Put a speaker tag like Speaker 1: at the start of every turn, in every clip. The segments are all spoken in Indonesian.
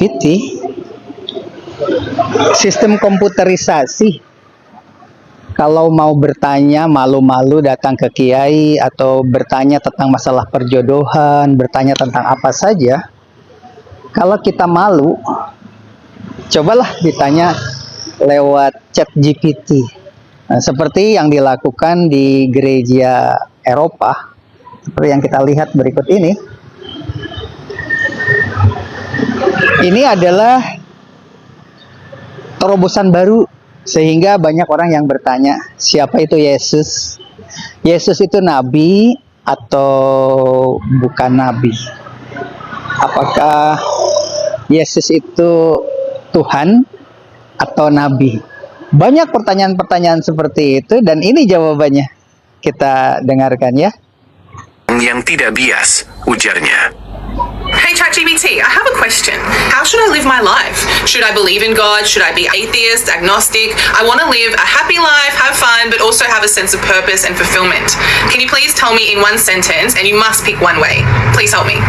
Speaker 1: ChatGPT, sistem komputerisasi. Kalau mau bertanya, malu-malu datang ke kiai atau bertanya tentang masalah perjodohan, bertanya tentang apa saja. Kalau kita malu, cobalah ditanya lewat ChatGPT. Nah, seperti yang dilakukan di gereja Eropa, seperti yang kita lihat berikut ini. Ini adalah terobosan baru, sehingga banyak orang yang bertanya, siapa itu Yesus? Yesus itu nabi atau bukan nabi? Apakah Yesus itu Tuhan atau nabi? Banyak pertanyaan-pertanyaan seperti itu, dan ini jawabannya. Kita dengarkan ya.
Speaker 2: Yang tidak bias, ujarnya.
Speaker 3: Hey ChatGPT, I have a question. How should I live my life? Should I believe in God? Should I be atheist, agnostic? I want to live a happy life, have fun, but also have a sense of purpose and fulfillment. Can you please tell me in one sentence, and you must pick one way. Please help me.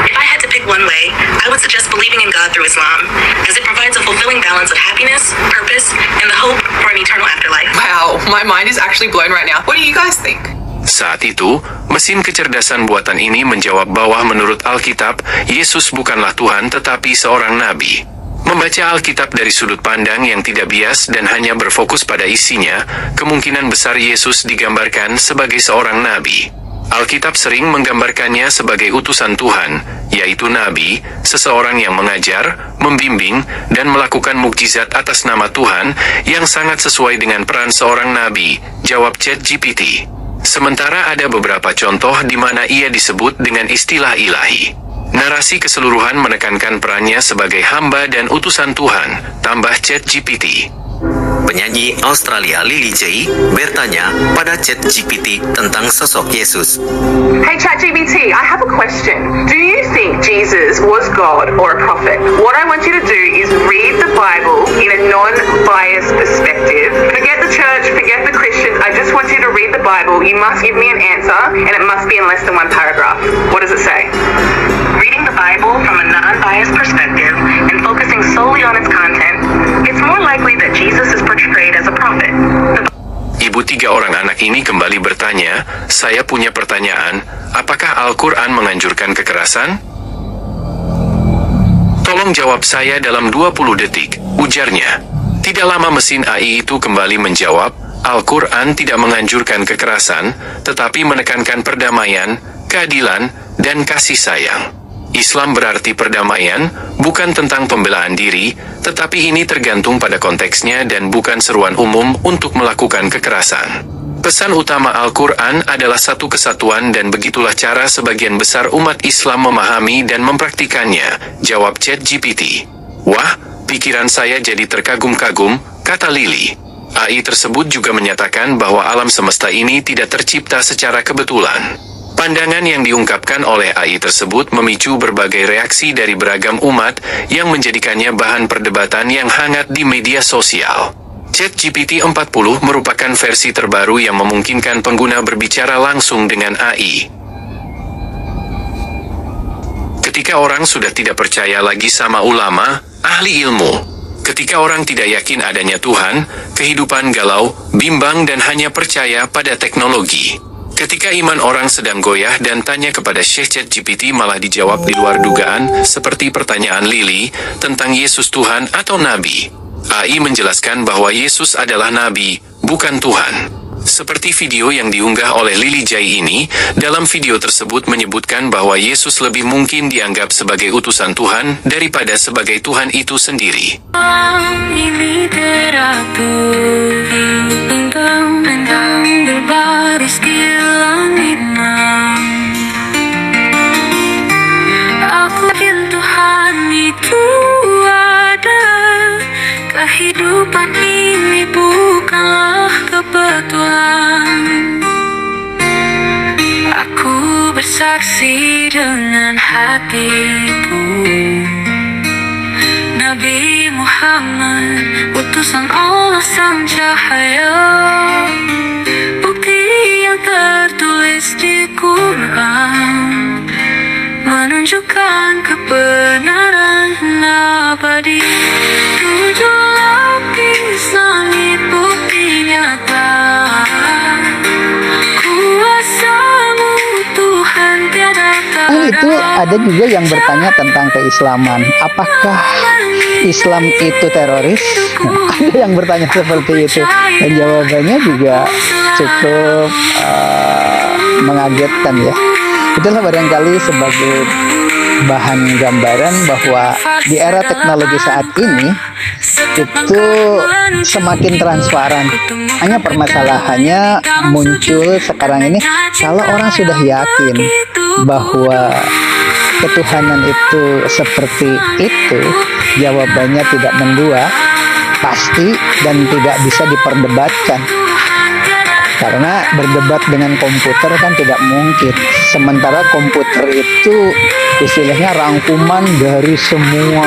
Speaker 4: If I had to pick one way, I would suggest believing in God through Islam, as it provides a fulfilling balance of happiness, purpose, and the hope for an eternal afterlife.
Speaker 3: Wow, my mind is actually blown right now. What do you guys think?
Speaker 2: Saat itu, mesin kecerdasan buatan ini menjawab bahwa menurut Alkitab, Yesus bukanlah Tuhan tetapi seorang nabi. Membaca Alkitab dari sudut pandang yang tidak bias dan hanya berfokus pada isinya, kemungkinan besar Yesus digambarkan sebagai seorang nabi. Alkitab sering menggambarkannya sebagai utusan Tuhan, yaitu nabi, seseorang yang mengajar, membimbing, dan melakukan mukjizat atas nama Tuhan, yang sangat sesuai dengan peran seorang nabi, jawab ChatGPT. Sementara ada beberapa contoh di mana ia disebut dengan istilah ilahi. Narasi keseluruhan menekankan perannya sebagai hamba dan utusan Tuhan, tambah ChatGPT.
Speaker 5: Penyanyi Australia Lily J bertanya pada ChatGPT tentang sosok Yesus.
Speaker 3: Hey ChatGPT, I have a question. Do you think Jesus was God or a prophet? What I want you to do is read the Bible in a non-biased perspective. Forget the church, forget the Christians. I just want you to read the Bible. You must give me an answer, and it must be in less than one paragraph. What does it say?
Speaker 4: Reading the Bible from a non-biased perspective and focusing solely on its content, it's more likely that Jesus is portrayed as a prophet.
Speaker 2: Ibu tiga orang anak ini kembali bertanya, saya punya pertanyaan, apakah Al-Quran menganjurkan kekerasan? Tolong jawab saya dalam 20 detik, ujarnya. Tidak lama mesin AI itu kembali menjawab, Al-Quran tidak menganjurkan kekerasan, tetapi menekankan perdamaian, keadilan, dan kasih sayang. Islam berarti perdamaian, bukan tentang pembelaan diri, tetapi ini tergantung pada konteksnya dan bukan seruan umum untuk melakukan kekerasan. Pesan utama Al-Quran adalah satu kesatuan dan begitulah cara sebagian besar umat Islam memahami dan mempraktikannya, jawab ChatGPT. Wah, pikiran saya jadi terkagum-kagum, kata Lily. AI tersebut juga menyatakan bahwa alam semesta ini tidak tercipta secara kebetulan. Pandangan yang diungkapkan oleh AI tersebut memicu berbagai reaksi dari beragam umat yang menjadikannya bahan perdebatan yang hangat di media sosial. ChatGPT 40 merupakan versi terbaru yang memungkinkan pengguna berbicara langsung dengan AI. Ketika orang sudah tidak percaya lagi sama ulama, ahli ilmu. Ketika orang tidak yakin adanya Tuhan, kehidupan galau, bimbang dan hanya percaya pada teknologi. Ketika iman orang sedang goyah dan tanya kepada Syekh ChatGPT malah dijawab di luar dugaan, seperti pertanyaan Lily tentang Yesus Tuhan atau Nabi. AI menjelaskan bahwa Yesus adalah Nabi, bukan Tuhan. Seperti video yang diunggah oleh Lily J ini, dalam video tersebut menyebutkan bahwa Yesus lebih mungkin dianggap sebagai utusan Tuhan daripada sebagai Tuhan itu sendiri.
Speaker 6: Ini teratur, bentang-bentang berbaris di langit malam. Aku yakin Tuhan itu ada. Kehidupan ini bukanlah kebetulan. Aku bersaksi dengan hatiku, Nabi Muhammad, utusan Allah sang cahaya. Bukti yang tertulis di Quran menunjukkan tunjukkan kebenaran abadi. 7 lapis langit bukti nyata, kuasa-Mu Tuhan tiada
Speaker 1: Itu ada juga yang bertanya tentang keislaman. Apakah Islam itu teroris? Ada yang bertanya seperti itu. Dan jawabannya juga cukup mengagetkan ya. Itulah barangkali sebagai bahan gambaran bahwa di era teknologi saat ini itu semakin transparan. Hanya permasalahannya muncul sekarang ini kalau orang sudah yakin bahwa ketuhanan itu seperti itu, jawabannya tidak mendua, pasti dan tidak bisa diperdebatkan. Karena berdebat dengan komputer kan tidak mungkin. Sementara komputer itu istilahnya rangkuman dari semua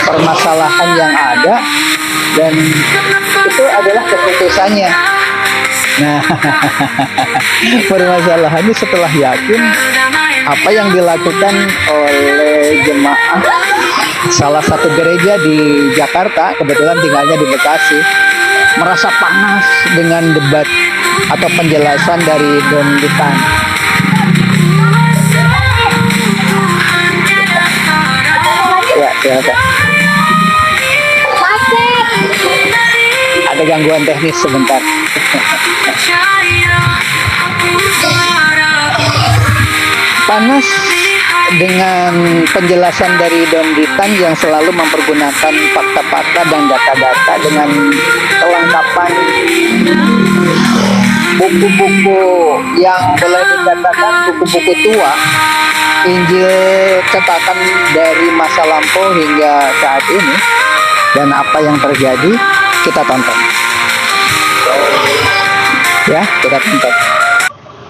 Speaker 1: permasalahan yang ada dan itu adalah keputusannya. Nah, permasalahannya setelah yakin apa yang dilakukan oleh jemaah salah satu gereja di Jakarta, kebetulan tinggalnya di Bekasi, merasa panas dengan debat atau penjelasan dari Don Ditan. Ya, silakan. Ada gangguan teknis sebentar. Panas dengan penjelasan dari Don Ditan yang selalu mempergunakan fakta-fakta dan data-data dengan kelengkapan buku-buku yang boleh dikatakan buku-buku tua, Injil cetakan dari masa lampau hingga saat ini, dan apa yang terjadi kita tonton. Ya, kita tonton.